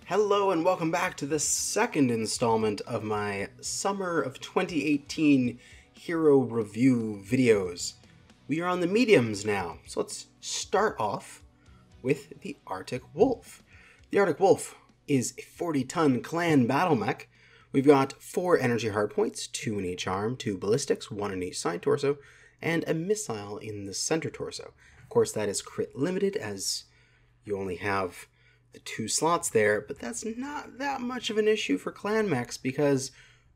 Hello and welcome back to the second installment of my Summer of 2018 Hero Review videos. We are on the mediums now, so let's start off with the Arctic Wolf. The Arctic Wolf is a 40-ton clan battle mech. We've got 4 energy hardpoints, 2 in each arm, 2 ballistics, 1 in each side torso, and a missile in the center torso. Of course, that is crit limited as you only have the 2 slots there, but that's not that much of an issue for clan mechs because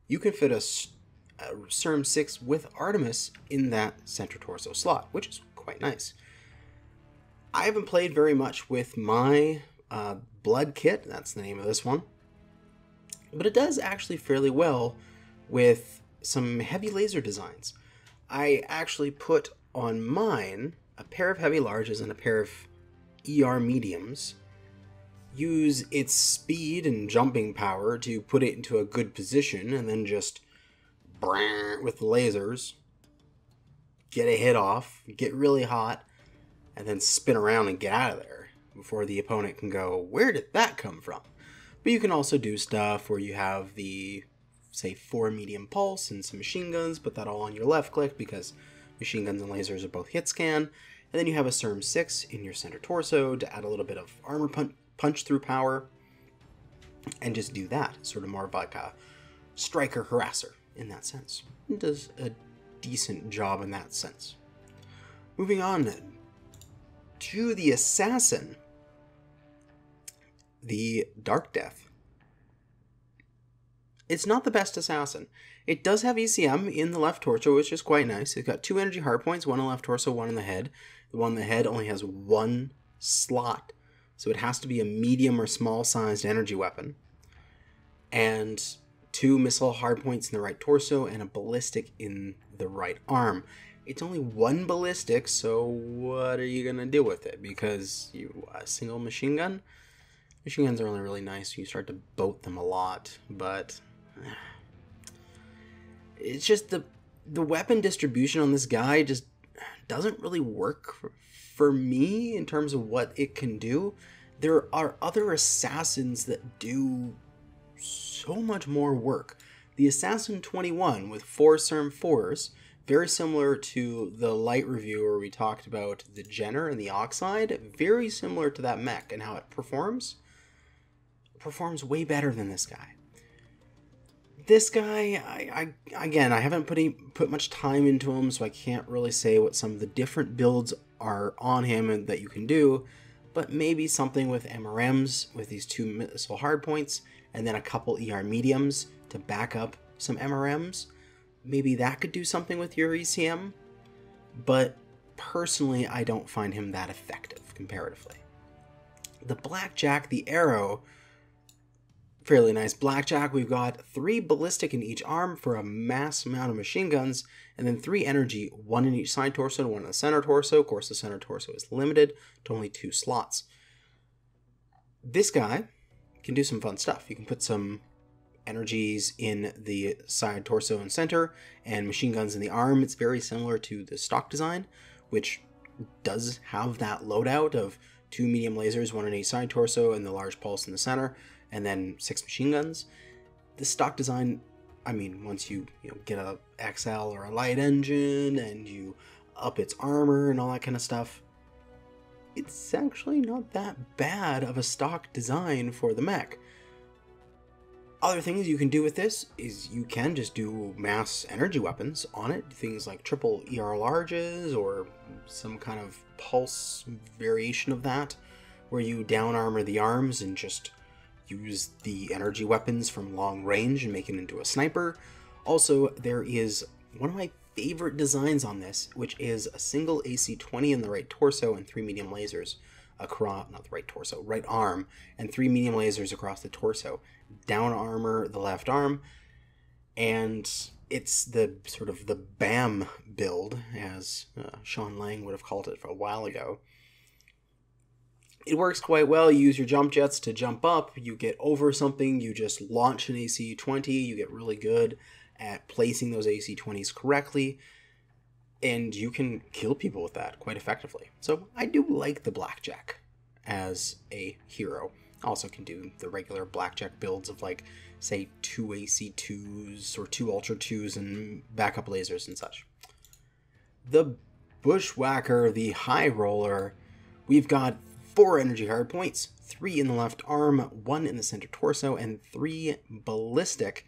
you can fit a CERM 6 with Artemis in that center torso slot, which is quite nice. I haven't played very much with my Blood Kit, that's the name of this one, but it does actually fairly well with some heavy laser designs. I actually put on mine a pair of heavy larges and a pair of ER mediums, use its speed and jumping power to put it into a good position, and then just with the lasers get a hit off, get really hot, and then spin around and get out of there before the opponent can go, where did that come from? But you can also do stuff where you have the, say, 4 medium pulse and some machine guns, put that all on your left click because machine guns and lasers are both hit scan, and then you have a CERM 6 in your center torso to add a little bit of armor punch through power, and just do that. Sort of more of like a striker harasser in that sense. It does a decent job in that sense. Moving on to the assassin, the Dark Death. It's not the best assassin. It does have ECM in the left torso, which is quite nice. It's got 2 energy hardpoints, 1 in the left torso, 1 in the head. The one in the head only has 1 slot, so it has to be a medium or small sized energy weapon. And 2 missile hardpoints in the right torso and a ballistic in the right arm. It's only 1 ballistic, so what are you going to do with it? Because a single machine gun? Machine guns are only really nice when you start to boat them a lot, but it's just the weapon distribution on this guy just doesn't really work for me in terms of what it can do. There are other assassins that do so much more work. The Assassin 21 with 4 CERM 4s, very similar to the light review where we talked about the Jenner and the Oxide, very similar to that mech and how it performs. It performs way better than this guy. This guy, I haven't put much time into him, so I can't really say what some of the different builds are on him and that you can do, but maybe something with MRMs with these 2 missile hardpoints and then a couple ER mediums to back up some MRMs. Maybe that could do something with your ECM, but personally I don't find him that effective comparatively. The Blackjack, the Arrow, fairly nice Blackjack. We've got 3 ballistic in each arm for a mass amount of machine guns, and then 3 energy, 1 in each side torso and 1 in the center torso. Of course, the center torso is limited to only 2 slots. This guy can do some fun stuff. You can put some energies in the side torso and center, and machine guns in the arm. It's very similar to the stock design, which does have that loadout of 2 medium lasers, 1 in each side torso, and the large pulse in the center, and then 6 machine guns. The stock design, I mean, once you get a XL or a light engine and you up its armor and all that kind of stuff, it's actually not that bad of a stock design for the mech. Other things you can do with this is you can just do mass energy weapons on it, things like triple ER larges or some kind of pulse variation of that, where you down armor the arms and just use the energy weapons from long range and make it into a sniper. Also, there is one of my favorite designs on this, which is a single AC-20 in the right torso and 3 medium lasers across, not the right torso, right arm, and 3 medium lasers across the torso. Down armor the left arm, and it's the sort of the BAM build, as Sean Lang would have called it for a while ago. It works quite well. You use your jump jets to jump up, you get over something, you just launch an AC-20, you get really good at placing those AC-20s correctly, and you can kill people with that quite effectively. So I do like the Blackjack as a hero. Also can do the regular blackjack builds of like, say, 2 AC2s or 2 Ultra 2s and backup lasers and such. The Bushwhacker, the High Roller, we've got 4 energy hardpoints, 3 in the left arm, 1 in the center torso, and 3 ballistic,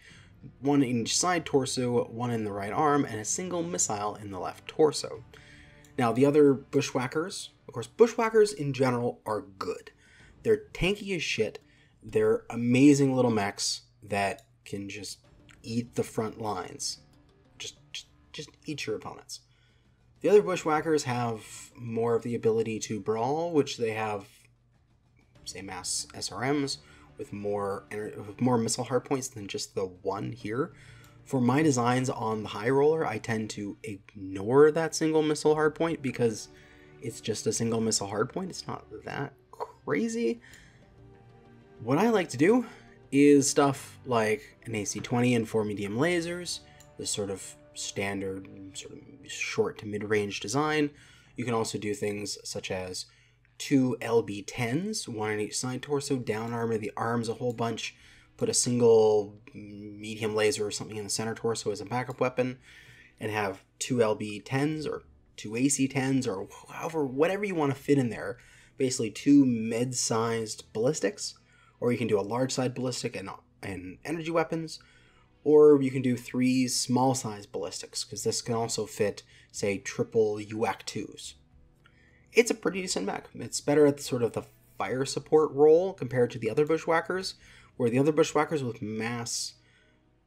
1 in each side torso, 1 in the right arm, and a single missile in the left torso. Now, the other Bushwhackers, of course, Bushwhackers in general are good. They're tanky as shit. They're amazing little mechs that can just eat the front lines. Just eat your opponents. The other Bushwhackers have more of the ability to brawl, which they have, say, mass SRMs with more missile hardpoints than just the one here. For my designs on the High Roller, I tend to ignore that single missile hardpoint because it's just a single missile hardpoint. It's not that crazy. What I like to do is stuff like an AC-20 and 4 medium lasers, this sort of standard sort of short to mid-range design. You can also do things such as 2 LB-10s, 1 on each side torso, down armor the arms a whole bunch, put a single medium laser or something in the center torso as a backup weapon, and have 2 LB-10s or 2 AC-10s or whatever you want to fit in there. Basically 2 mid-sized ballistics, or you can do a large-sized ballistic and energy weapons, or you can do 3 small-sized ballistics, because this can also fit, say, triple UAC-2s. It's a pretty decent mech. It's better at sort of the fire support role compared to the other Bushwhackers, where the other Bushwhackers with mass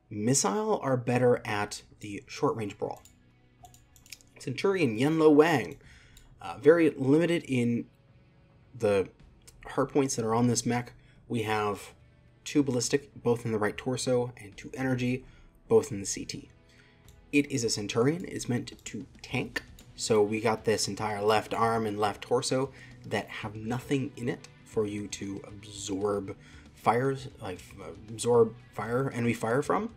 missile are better at the short-range brawl. Centurion Yunlo Wang, very limited in the hardpoints that are on this mech. We have 2 ballistic, both in the right torso, and 2 energy, both in the CT. It is a Centurion. It's meant to tank, so we got this entire left arm and left torso that have nothing in it for you to absorb fires, like absorb fire, enemy fire from.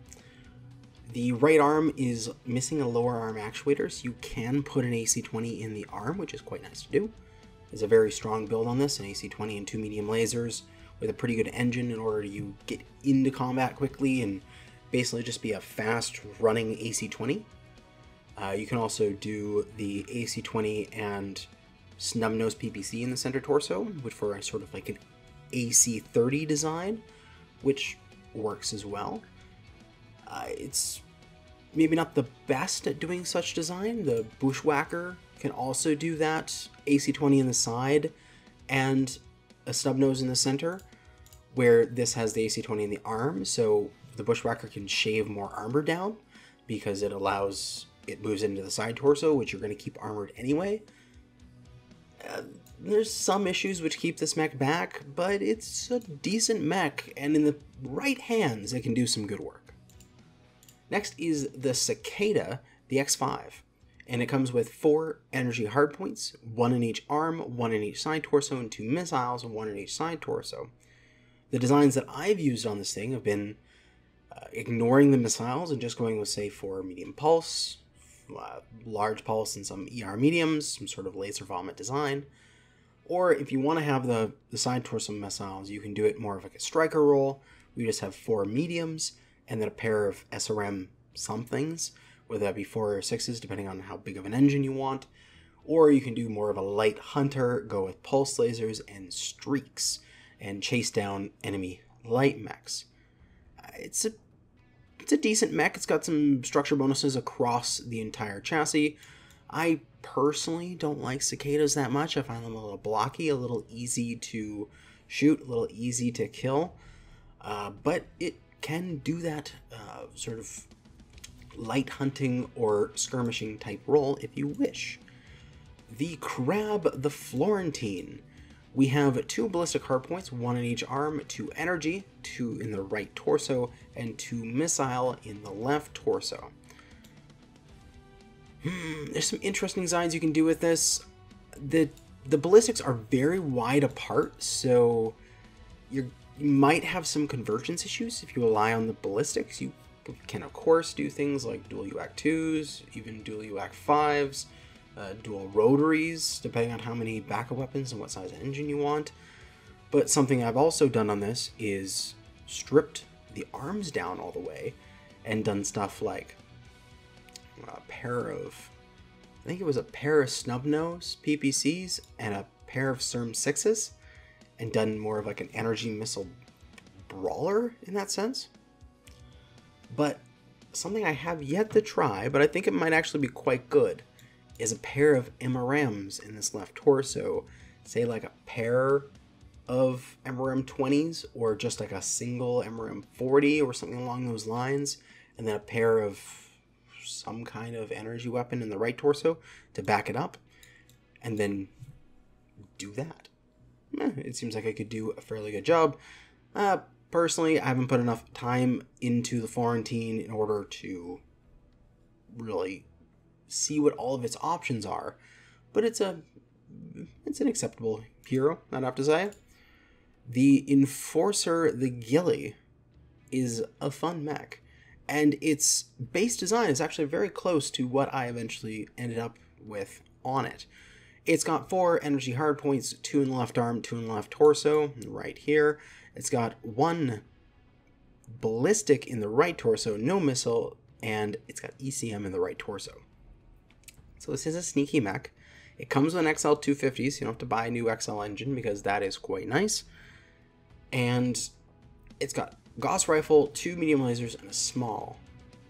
The right arm is missing a lower arm actuator, so you can put an AC-20 in the arm, which is quite nice to do. There's a very strong build on this, an AC-20 and 2 medium lasers with a pretty good engine in order to get into combat quickly and basically just be a fast running AC-20. You can also do the AC-20 and snub-nose PPC in the center torso, which for a sort of like an AC-30 design, which works as well. It's maybe not the best at doing such design. The Bushwhacker can also do that, AC-20 in the side and a snub-nose in the center, where this has the AC-20 in the arm, so the Bushwhacker can shave more armor down because it moves into the side torso, which you're going to keep armored anyway. There's some issues which keep this mech back, but it's a decent mech, and in the right hands, it can do some good work. Next is the Cicada, the X5, and it comes with 4 energy hardpoints, 1 in each arm, 1 in each side torso, and 2 missiles, 1 in each side torso. The designs that I've used on this thing have been ignoring the missiles and just going with, say, 4 medium pulse, large pulse, and some ER mediums, some sort of laser vomit design. Or if you want to have the side torso missiles, you can do it more of like a striker roll. We just have 4 mediums and then a pair of SRM somethings, whether that be 4 or 6s, depending on how big of an engine you want. Or you can do more of a light hunter, go with pulse lasers and streaks, and chase down enemy light mechs. It's a decent mech. It's got some structure bonuses across the entire chassis. I personally don't like Cicadas that much. I find them a little blocky, a little easy to shoot, a little easy to kill. But it can do that sort of light hunting or skirmishing type role if you wish. The Crab, the Florentine. We have 2 ballistic hardpoints, 1 in each arm, 2 energy, 2 in the right torso, and 2 missile in the left torso. There's some interesting designs you can do with this. The ballistics are very wide apart, so you might have some convergence issues if you rely on the ballistics. You can, of course, do things like dual UAC-2s, even dual UAC-5s, dual rotaries, depending on how many backup weapons and what size engine you want. But something I've also done on this is stripped the arms down all the way and done stuff like a pair of, I think it was a pair of snub-nose PPCs and a pair of CERM 6s, and done more of like an energy missile brawler in that sense. But something I have yet to try, but I think it might actually be quite good, is a pair of MRMs in this left torso. Say like a pair of MRM 20s, or just like a single MRM 40 or something along those lines, and then a pair of some kind of energy weapon in the right torso to back it up, and then do that. It seems like I could do a fairly good job. Personally, I haven't put enough time into the Florentine in order to really see what all of its options are, but it's an acceptable hero, I'd have to say. The Enforcer, the Ghillie, is a fun mech, and its base design is actually very close to what I eventually ended up with on it. It's got 4 energy hardpoints, 2 in the left arm, 2 in the left torso, right here. It's got 1 ballistic in the right torso, no missile, and it's got ECM in the right torso. So this is a sneaky mech. It comes with an XL250, so you don't have to buy a new XL engine because that is quite nice. And it's got Gauss rifle, 2 medium lasers, and a small.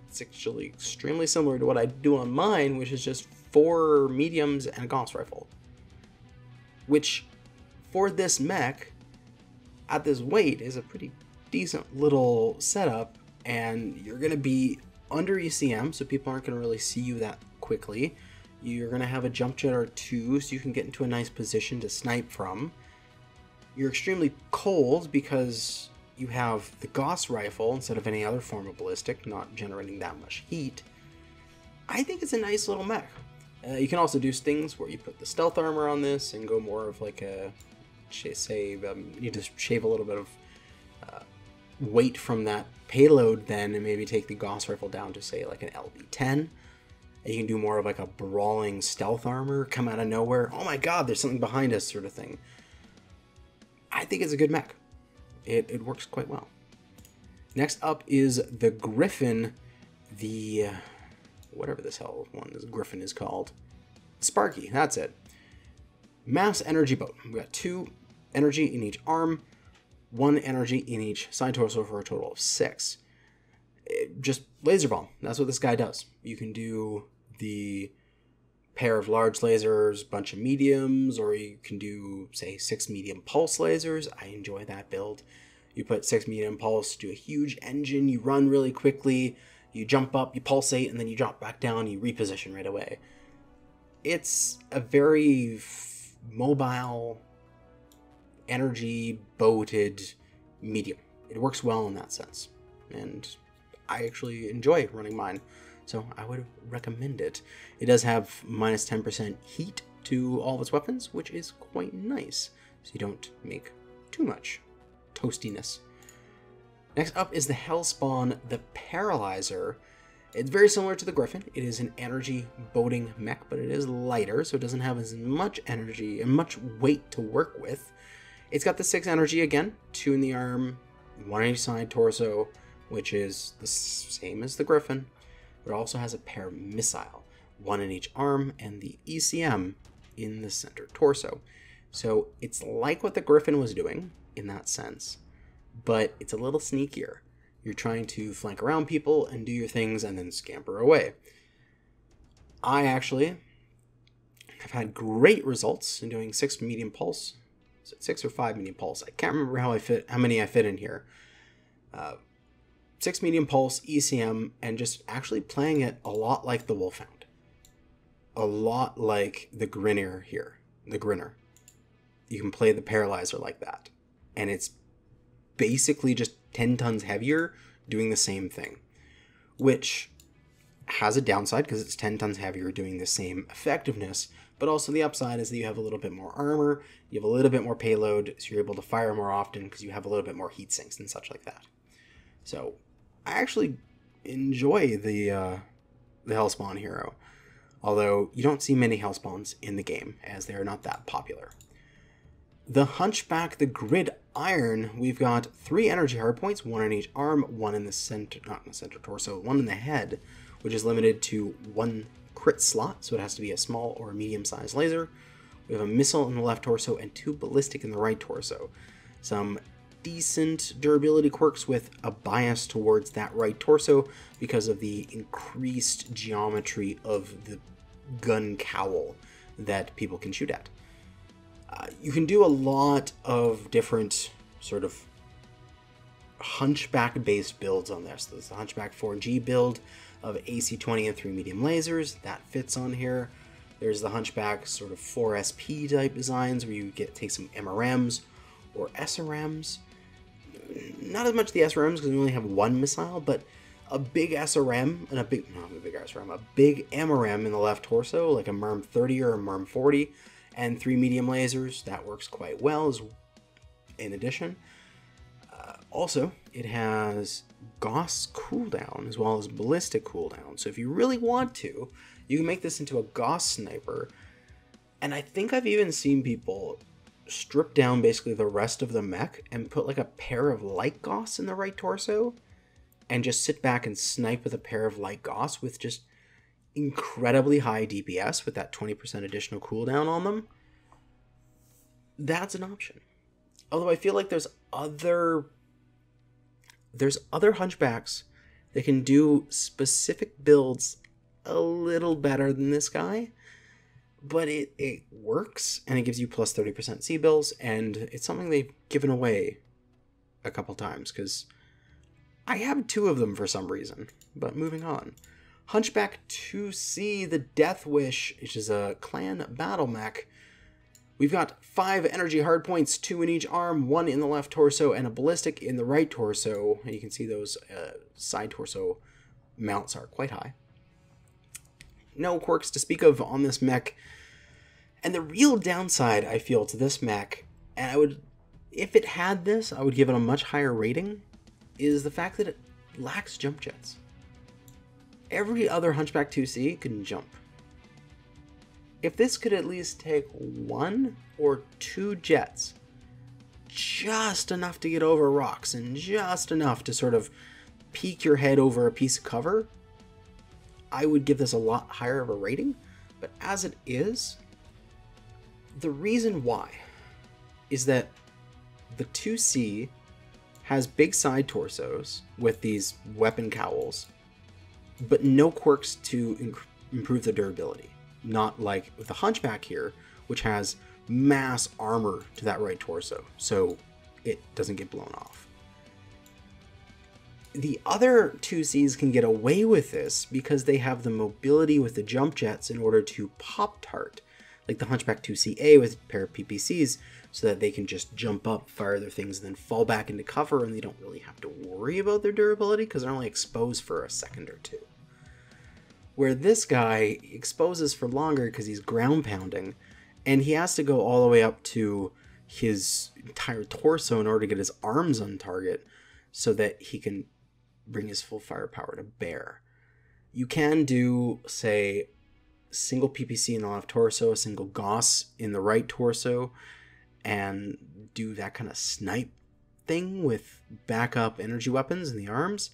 It's actually extremely similar to what I do on mine, which is just 4 mediums and a Gauss rifle. Which, for this mech, at this weight, is a pretty decent little setup, and you're going to be under ECM, so people aren't going to really see you that quickly. You're going to have a jump jet or 2, so you can get into a nice position to snipe from. You're extremely cold because you have the Gauss rifle instead of any other form of ballistic, not generating that much heat. I think it's a nice little mech. You can also do things where you put the stealth armor on this and go more of like a, say, you need to shave a little bit of weight from that payload then, and maybe take the Gauss rifle down to, say, like an LB-10. And you can do more of like a brawling stealth armor, come out of nowhere, oh my god, there's something behind us sort of thing. I think it's a good mech. It works quite well. Next up is the Griffin, the whatever this hell one this Griffin is called. Sparky, that's it. Mass energy boat. We got 2 energy in each arm, 1 energy in each side torso for a total of 6. Just laser bomb. That's what this guy does. You can do the pair of large lasers, bunch of mediums, or you can do, say, 6 medium pulse lasers. I enjoy that build. You put 6 medium pulse, do a huge engine, you run really quickly, you jump up, you pulsate, and then you drop back down, you reposition right away. It's a very mobile, energy boated medium. It works well in that sense, and I actually enjoy running mine, so I would recommend it. It does have minus 10% heat to all of its weapons, which is quite nice, so you don't make too much toastiness. Next up is the Hellspawn, the Paralyzer. It's very similar to the Griffin. It is an energy boating mech, but it is lighter, so it doesn't have as much energy and much weight to work with. It's got the 6 energy again, 2 in the arm, 1 on each side torso, which is the same as the Griffin, but it also has a pair missile, 1 in each arm, and the ECM in the center torso. So it's like what the Griffin was doing in that sense, but it's a little sneakier. You're trying to flank around people and do your things and then scamper away. I actually have had great results in doing 6 medium pulse. Is it 6 or 5 medium pulse? I can't remember how many I fit in here. 6 medium pulse, ECM, and just actually playing it a lot like the Wolfhound. A lot like the Grinner here. The Grinner. You can play the Paralyzer like that. And it's basically just 10 tons heavier doing the same thing. Which has a downside because it's 10 tons heavier doing the same effectiveness. But also the upside is that you have a little bit more armor, you have a little bit more payload, so you're able to fire more often because you have a little bit more heat sinks and such like that. So I actually enjoy the Hellspawn hero, although you don't see many Hellspawns in the game as they are not that popular. The Hunchback, the Grid Iron, we've got 3 energy hardpoints, 1 in each arm, 1 in the center, not in the center torso, 1 in the head, which is limited to 1 crit slot, so it has to be a small or a medium-sized laser. We have a missile in the left torso and 2 ballistic in the right torso. Some decent durability quirks with a bias towards that right torso because of the increased geometry of the gun cowl that people can shoot at. You can do a lot of different sort of Hunchback-based builds on this. There's the Hunchback 4G build of AC-20 and 3 medium lasers. That fits on here. There's the Hunchback sort of 4SP type designs where you take some MRMs or SRMs. Not as much the SRMs because we only have 1 missile, but a big SRM and a big MRM in the left torso, like a MERM 30 or a MERM 40, and 3 medium lasers. That works quite well in addition. Also, it has Gauss cooldown as well as ballistic cooldown. So if you really want to, you can make this into a Gauss sniper. And I think I've even seen people strip down basically the rest of the mech and put like a pair of light Gauss in the right torso and just sit back and snipe with a pair of light Gauss with just incredibly high DPS with that 20% additional cooldown on them. That's an option. Although I feel like there's other Hunchbacks that can do specific builds a little better than this guy, but it works and it gives you plus 30% C-bills, and it's something they've given away a couple times because I have 2 of them for some reason. But moving on. Hunchback 2C, the Death Wish, which is a clan battle mech. We've got 5 energy hardpoints, 2 in each arm, 1 in the left torso, and a ballistic in the right torso. And you can see those side torso mounts are quite high. No quirks to speak of on this mech. And the real downside, I feel, to this mech, and if it had this, I would give it a much higher rating, is the fact that it lacks jump jets. Every other Hunchback 2C can jump. If this could at least take 1 or 2 jets, just enough to get over rocks and just enough to sort of peek your head over a piece of cover, I would give this a lot higher of a rating. But as it is, the reason why is that the 2C has big side torsos with these weapon cowls, but no quirks to improve the durability. Not like with the Hunchback here, which has mass armor to that right torso, so it doesn't get blown off. The other 2Cs can get away with this because they have the mobility with the jump jets in order to pop-tart, like the Hunchback 2CA with a pair of PPCs, so that they can just jump up, fire their things, and then fall back into cover, and they don't really have to worry about their durability because they're only exposed for a second or 2. Where this guy exposes for longer because he's ground pounding, and he has to go all the way up to his entire torso in order to get his arms on target so that he can bring his full firepower to bear. You can do, say, single PPC in the left torso, a single Gauss in the right torso, and do that kind of snipe thing with backup energy weapons in the arms.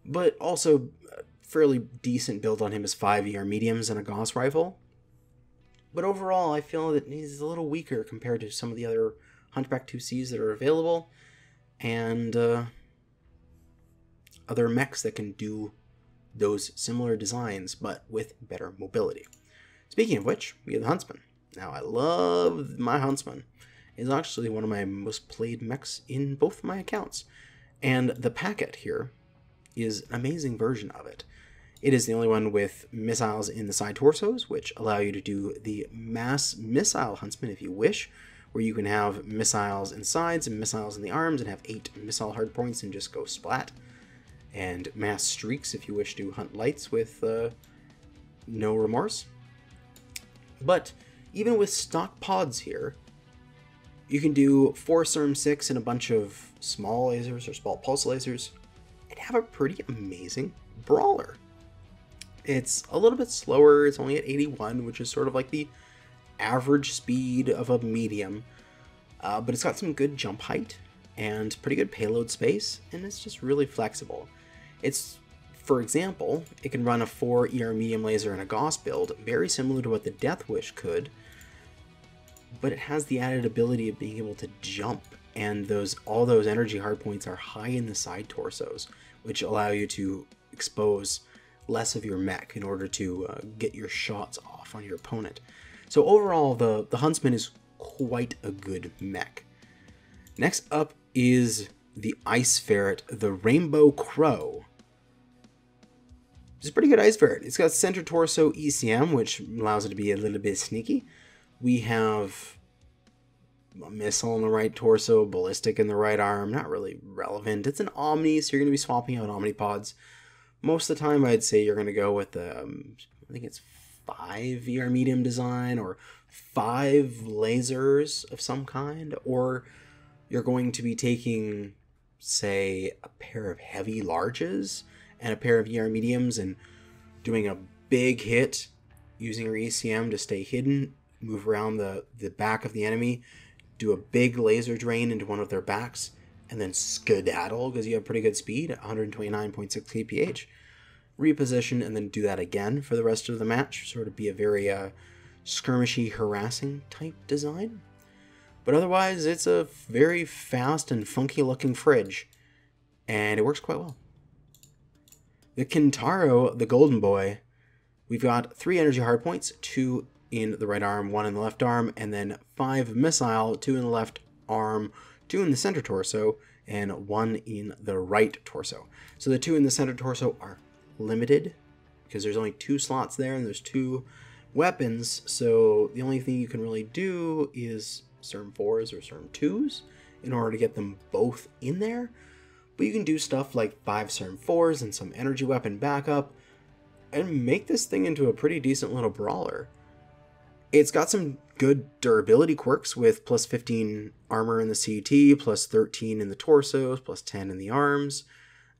But also, a fairly decent build on him is 5 ER mediums and a Gauss rifle. But overall, I feel that he's a little weaker compared to some of the other Hunchback 2Cs that are available, and other mechs that can do those similar designs, but with better mobility. Speaking of which, we have the Huntsman. Now, I love my Huntsman. It's actually one of my most played mechs in both my accounts. And the Packet here is an amazing version of it. It is the only one with missiles in the side torsos, which allow you to do the mass missile Huntsman if you wish, where you can have missiles in sides and missiles in the arms and have 8 missile hardpoints and just go splat. And mass streaks if you wish to hunt lights with no remorse. But even with stock pods here, you can do 4 CERM-6 and a bunch of small lasers or small pulse lasers and have a pretty amazing brawler. It's a little bit slower, it's only at 81, which is sort of like the average speed of a medium, but it's got some good jump height and pretty good payload space, and it's just really flexible. It's, for example, it can run a 4 ER medium laser in a Gauss build, very similar to what the Death Wish could, but it has the added ability of being able to jump, and all those energy hardpoints are high in the side torsos, which allow you to expose less of your mech in order to get your shots off on your opponent. So overall, the Huntsman is quite a good mech. Next up is the Ice Ferret, the Rainbow Crow. It's a pretty good Ice Ferret. It's got center torso ECM, which allows it to be a little bit sneaky. We have a missile in the right torso, ballistic in the right arm. Not really relevant. It's an Omni, so you're going to be swapping out Omnipods. Most of the time, I'd say you're going to go with I think it's 5 ER medium design or 5 lasers of some kind, or you're going to be taking, say, a pair of heavy larges and a pair of ER mediums and doing a big hit using your ECM to stay hidden, move around the back of the enemy, do a big laser drain into one of their backs, and then skedaddle because you have pretty good speed at 129.6 kph. Reposition and then do that again for the rest of the match. Sort of be a very skirmishy, harassing type design. But otherwise, it's a very fast and funky looking fridge, and it works quite well. The Kintaro, the Golden Boy, we've got 3 energy hardpoints, 2 in the right arm, 1 in the left arm, and then 5 missile, 2 in the left arm, 2 in the center torso, and 1 in the right torso. So the 2 in the center torso are limited because there's only 2 slots there and there's 2 weapons, so the only thing you can really do is CERM 4s or CERM 2s in order to get them both in there. But you can do stuff like 5 CERM 4s and some energy weapon backup and make this thing into a pretty decent little brawler. It's got some good durability quirks with plus 15 armor in the CT, plus 13 in the torsos, plus 10 in the arms.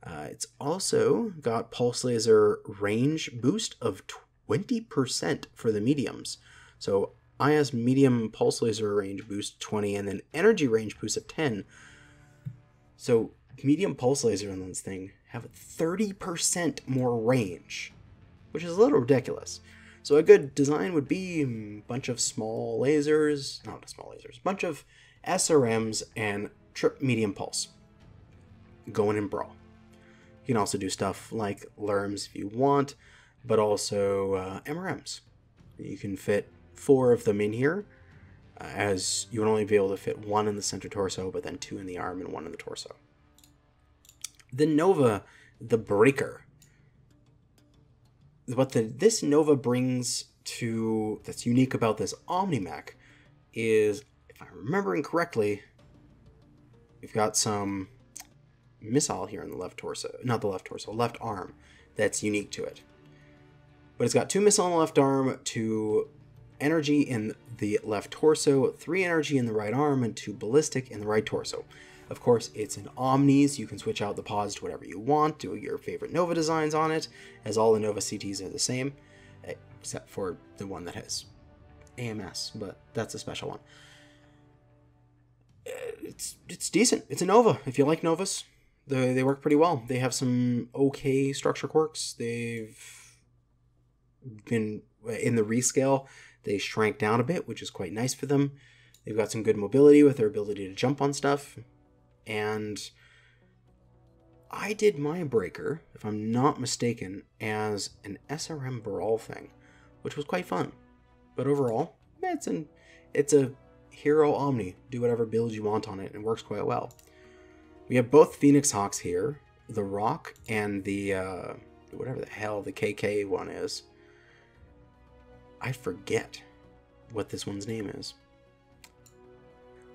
It's also got pulse laser range boost of 20% for the mediums. So IS medium pulse laser range boost 20 and then energy range boost of 10. So medium pulse laser on this thing have 30% more range, which is a little ridiculous. So a good design would be a bunch of small lasers, not small lasers, a bunch of SRMs and trip medium pulse. Going in brawl. You can also do stuff like LERMs if you want, but also MRMs. You can fit 4 of them in here, as you would only be able to fit 1 in the center torso, but then 2 in the arm and 1 in the torso. The Nova, the Breaker. What this Nova brings to that's unique about this Omni-Mech is, if I'm remembering correctly, we've got some missile here in the left torso, not the left torso, left arm, that's unique to it. But it's got 2 missile in the left arm, 2 energy in the left torso, 3 energy in the right arm, and 2 ballistic in the right torso. Of course, it's an Omnis. You can switch out the pods to whatever you want, do your favorite Nova designs on it, as all the Nova CTs are the same, except for the one that has AMS, but that's a special one. It's decent. It's a Nova. If you like Novas, they work pretty well. They have some okay structure quirks. They've been in the rescale. They shrank down a bit, which is quite nice for them. They've got some good mobility with their ability to jump on stuff. And I did my breaker, if I'm not mistaken, as an SRM brawl thing, which was quite fun. But overall, it's a hero Omni. Do whatever build you want on it, and it works quite well. We have both Phoenix Hawks here, the Rock and the, whatever the hell the KK one is. I forget what this one's name is.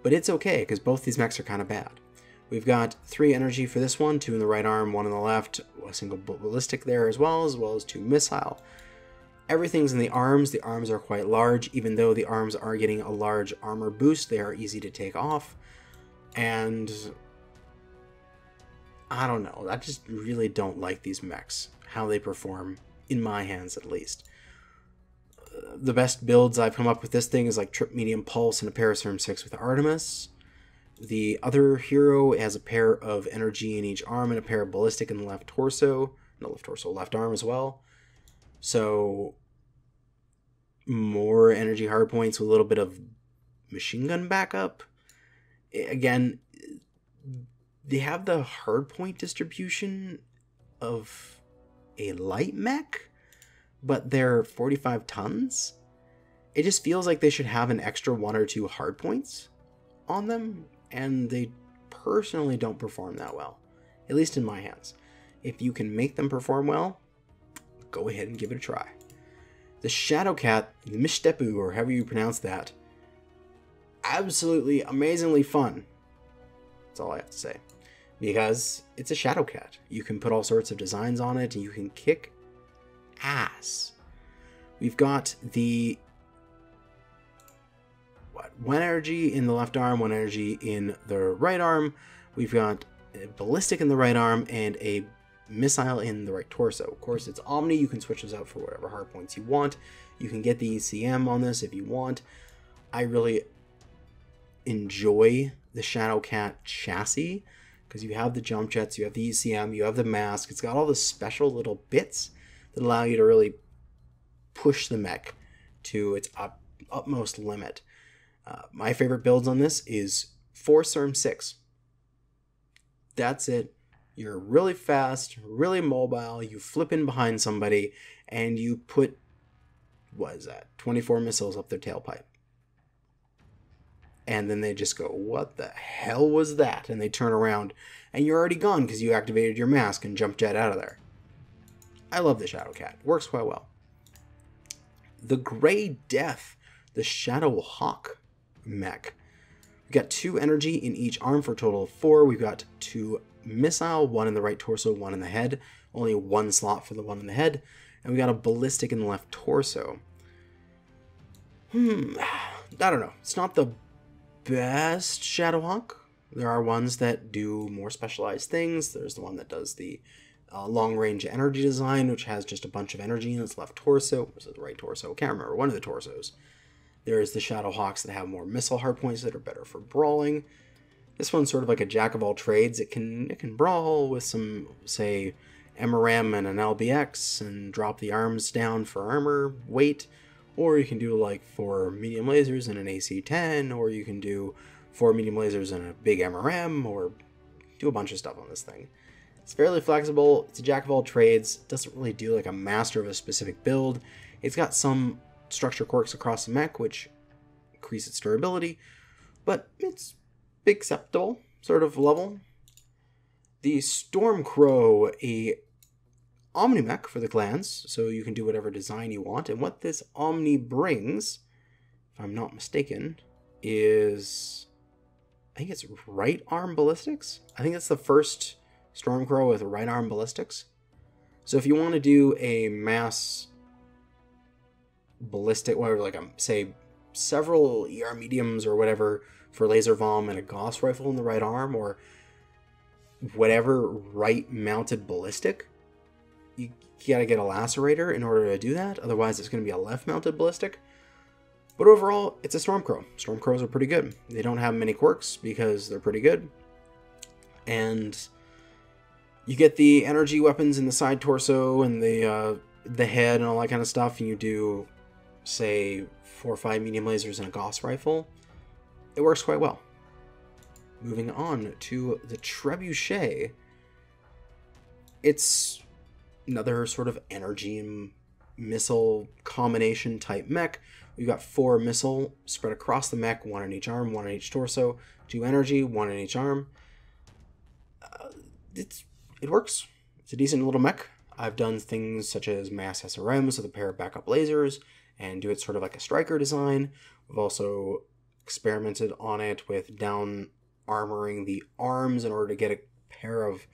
But it's okay, because both these mechs are kind of bad. We've got 3 energy for this one, 2 in the right arm, 1 in the left, a single ballistic there as well as 2 missile. Everything's in the arms. The arms are quite large. Even though the arms are getting a large armor boost, they are easy to take off. And I don't know, I just really don't like these mechs, how they perform, in my hands at least. The best builds I've come up with this thing is like Trip Medium Pulse and a Paraserum 6 with Artemis. The other hero has a pair of energy in each arm and a pair of ballistic in the left torso. Not left torso, left arm as well. So more energy hardpoints with a little bit of machine gun backup. Again, they have the hardpoint distribution of a light mech, but they're 45 tons. It just feels like they should have an extra 1 or 2 hardpoints on them, and they personally don't perform that well, at least in my hands. If you can make them perform well, go ahead and give it a try. The Shadow Cat, the Mishdepu, or however you pronounce that, absolutely amazingly fun. That's all I have to say. Because it's a Shadow Cat. You can put all sorts of designs on it, and you can kick ass. We've got the 1 energy in the left arm, 1 energy in the right arm. We've got a ballistic in the right arm and a missile in the right torso. Of course, it's Omni. You can switch those out for whatever hardpoints you want. You can get the ECM on this if you want. I really enjoy the Shadow Cat chassis because you have the jump jets, you have the ECM, you have the mask. It's got all the special little bits that allow you to really push the mech to its utmost limit. My favorite builds on this is 4 CERM 6. That's it. You're really fast, really mobile, you flip in behind somebody, and you put, 24 missiles up their tailpipe. And then they just go, what the hell was that? And they turn around, and you're already gone because you activated your mask and jump jet out of there. I love the Shadow Cat. It works quite well. The Grey Death, the Shadow Hawk mech. We've got 2 energy in each arm for a total of 4. We've got 2 missile, 1 in the right torso, 1 in the head. Only 1 slot for the 1 in the head. And we got a ballistic in the left torso. I don't know. It's not the best Shadowhawk. There are ones that do more specialized things. There's the one that does the long-range energy design, which has just a bunch of energy in its left torso. Or is it the right torso? I can't remember. One of the torsos. There's the Shadowhawks that have more missile hardpoints that are better for brawling. This one's sort of like a jack of all trades. It can brawl with some, say, MRM and an LBX and drop the arms down for armor weight. Or you can do like 4 medium lasers and an AC-10, or you can do 4 medium lasers and a big MRM, or do a bunch of stuff on this thing. It's fairly flexible. It's a jack of all trades. It doesn't really do like a master of a specific build. It's got some structure quirks across the mech, which increase its durability, but it's acceptable sort of level. The Stormcrow, a Omni mech for the clans, so you can do whatever design you want. And what this Omni brings, if I'm not mistaken, is, I think it's right arm ballistics. I think that's the first Stormcrow with right arm ballistics. So if you want to do a mass ballistic, whatever, like say several ER mediums or whatever for laser vom and a Gauss rifle in the right arm, or whatever right mounted ballistic, you gotta get a lacerator in order to do that. Otherwise, it's going to be a left mounted ballistic. But overall, it's a Stormcrow. Stormcrows are pretty good. They don't have many quirks because they're pretty good. And you get the energy weapons in the side torso and the head and all that kind of stuff, and you do, say, 4 or 5 medium lasers and a Gauss rifle. It works quite well. Moving on to the Trebuchet. It's another sort of energy and missile combination type mech. We've got 4 missile spread across the mech, 1 in each arm, 1 in each torso, 2 energy, 1 in each arm. It works. It's a decent little mech. I've done things such as mass SRMs with a pair of backup lasers and do it sort of like a striker design. We've also experimented on it with down armoring the arms in order to get a pair of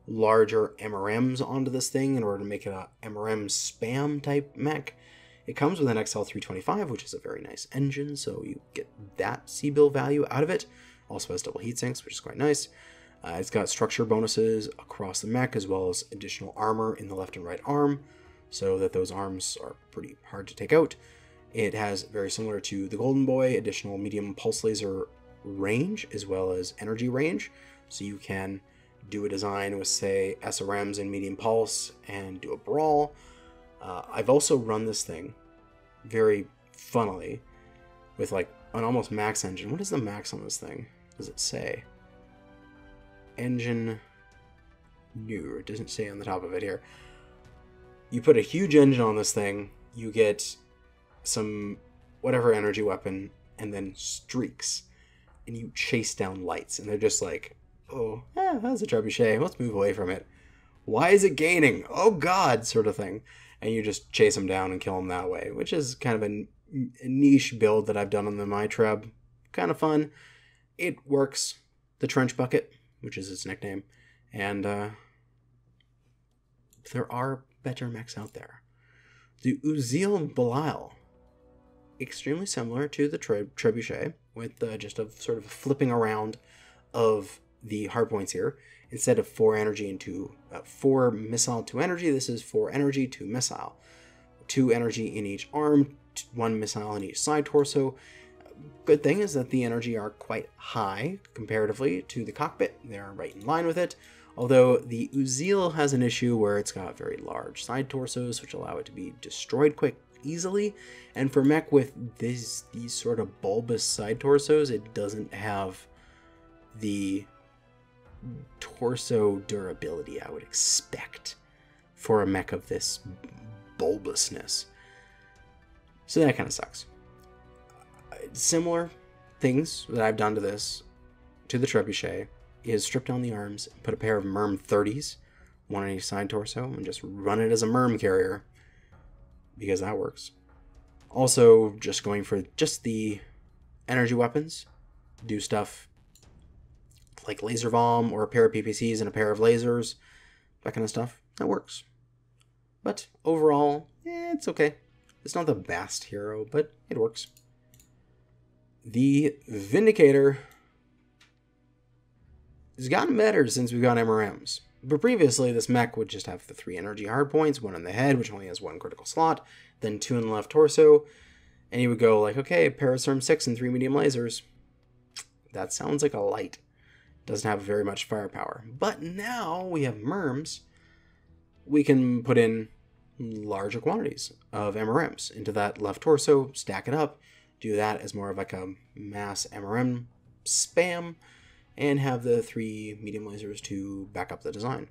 larger MRMs onto this thing in order to make it a MRM spam type mech. It comes with an XL325, which is a very nice engine, so you get that C-bill value out of it. Also has double heat sinks, which is quite nice. It's got structure bonuses across the mech, as well as additional armor in the left and right arm, so that those arms are pretty hard to take out. It has, very similar to the Golden Boy, additional medium pulse laser range as well as energy range. So you can do a design with, say, SRMs and medium pulse and do a brawl. I've also run this thing very funnily with like an almost max engine. What is the max on this thing? Does it say? Engine new. It doesn't say on the top of it here. You put a huge engine on this thing, you get some whatever energy weapon, and then streaks, and you chase down lights, and they're just like, oh, that's a trebuchet, let's move away from it. Why is it gaining? Oh god, sort of thing. And you just chase them down and kill them that way, which is kind of a niche build that I've done on the MyTreb. Kind of fun. It works. The Trench Bucket, which is its nickname, and there are better mechs out there. The Uzil Belial, extremely similar to the Trebuchet, with just a sort of flipping around of the hardpoints here. Instead of 4 energy into 4 missile, 2 energy, this is 4 energy, 2 missile. 2 energy in each arm, 1 missile in each side torso. Good thing is that the energy are quite high comparatively to the cockpit. They're right in line with it. Although the Uzil has an issue where it's got very large side torsos, which allow it to be destroyed quite easily. And for mech with these sort of bulbous side torsos, it doesn't have the torso durability I would expect for a mech of this bulbousness. So that kind of sucks. Similar things that I've done to this, to the Trebuchet, is strip down the arms, put a pair of MERM 30s, one on each side torso, and just run it as a MERM carrier, because that works. Also, just going for just the energy weapons, do stuff like laser bomb or a pair of PPCs and a pair of lasers, that kind of stuff, that works. But overall, it's okay. It's not the best hero, but it works. The Vindicator has gotten better since we got MRMs. But previously, this mech would just have the 3 energy hardpoints, 1 in the head, which only has 1 critical slot, then 2 in the left torso, and you would go like, okay, Parasurm 6 and 3 medium lasers. That sounds like a light. Doesn't have very much firepower. But now we have MERMs. We can put in larger quantities of MRMs into that left torso, stack it up, do that as more of like a mass MRM spam, and have the 3 medium lasers to back up the design.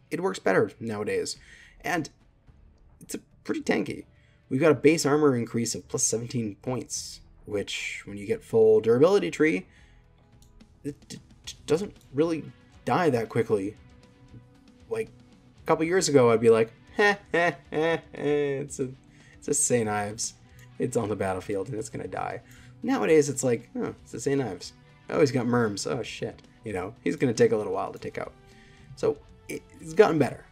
It works better nowadays, and it's pretty tanky. We've got a base armor increase of plus 17 points, which when you get full durability tree, it doesn't really die that quickly. Like a couple years ago, I'd be like, it's a St. Ives. It's on the battlefield and it's gonna die. Nowadays, it's like, oh, it's a St. Ives. Oh, he's got MERMs. Oh, shit. You know, he's going to take a little while to take out. So, it's gotten better.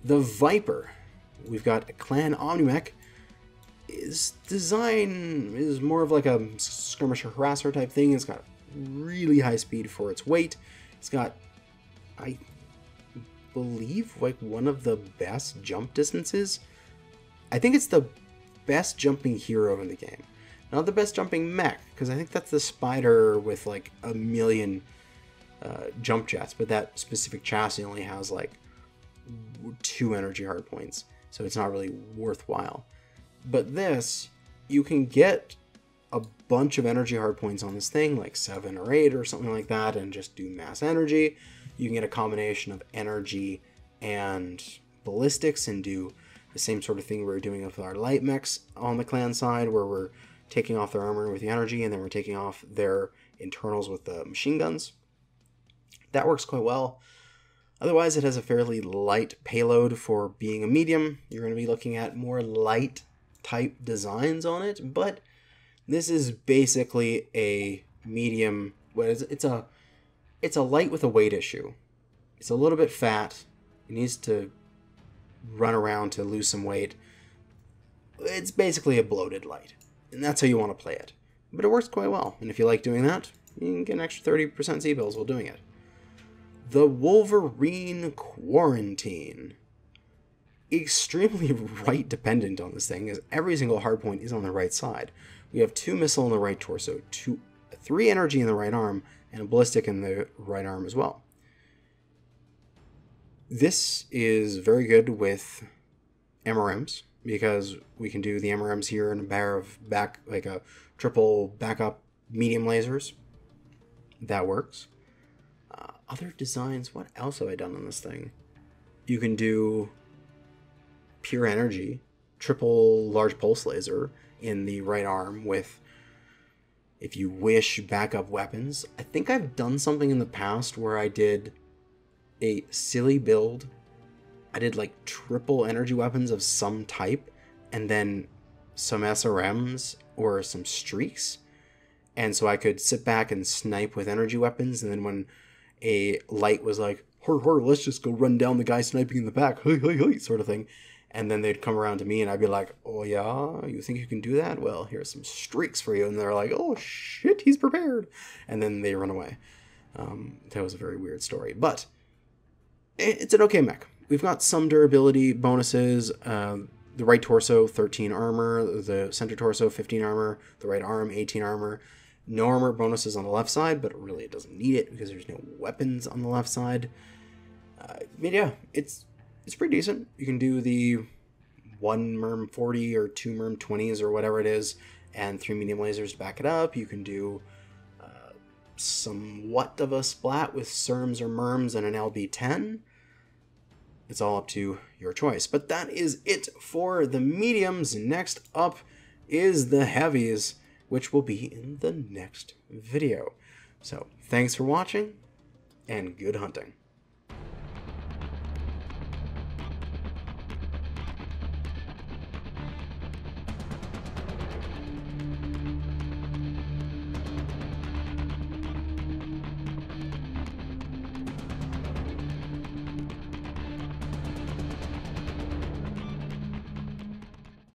The Viper. We've got a Clan Omnimech. His design is more of like a skirmisher harasser type thing. It's got really high speed for its weight. It's got, I believe, like one of the best jump distances. I think it's the best jumping hero in the game. Not the best jumping mech, because I think that's the Spider with like a million jump jets, but that specific chassis only has like 2 energy hardpoints, so it's not really worthwhile. But this, you can get a bunch of energy hardpoints on this thing, like 7 or 8 or something like that, and just do mass energy. You can get a combination of energy and ballistics and do the same sort of thing we were doing with our light mechs on the clan side, where we're taking off their armor with the energy, and then we're taking off their internals with the machine guns. That works quite well. Otherwise, it has a fairly light payload for being a medium. You're going to be looking at more light type designs on it, but this is basically a medium. It's a light with a weight issue. It's a little bit fat. It needs to run around to lose some weight. It's basically a bloated light. And that's how you want to play it. But it works quite well. And if you like doing that, you can get an extra 30% Z-bills while doing it. The Wolverine Quarantine. Extremely right dependent on this thing, as every single hardpoint is on the right side. We have 2 missile on the right torso, 2 3 energy in the right arm, and a ballistic in the right arm as well. This is very good with MRMs, because we can do the MRMs here in a pair of like a triple backup medium lasers. That works. Other designs, what else have I done on this thing? You can do pure energy, triple large pulse laser in the right arm with, if you wish, backup weapons. I think I've done something in the past where I did a silly build. I did like triple energy weapons of some type, and then some SRMs or some streaks. And so I could sit back and snipe with energy weapons, and then when a light was like, let's just go run down the guy sniping in the back, hey, sort of thing. And then they'd come around to me, and I'd be like, oh yeah, you think you can do that? Well, here's some streaks for you. And they're like, oh shit, he's prepared. And then they run away. That was a very weird story. But it's an okay mech. We've got some durability bonuses. The right torso, 13 armor. The center torso, 15 armor. The right arm, 18 armor. No armor bonuses on the left side, but really it doesn't need it because there's no weapons on the left side. But yeah, it's pretty decent. You can do the 1 MERM 40 or 2 MERM 20s or whatever it is, and 3 medium lasers to back it up. You can do somewhat of a splat with SERMs or MERMs and an LB10. It's all up to your choice. But that is it for the mediums. Next up is the heavies, which will be in the next video. So thanks for watching, and good hunting.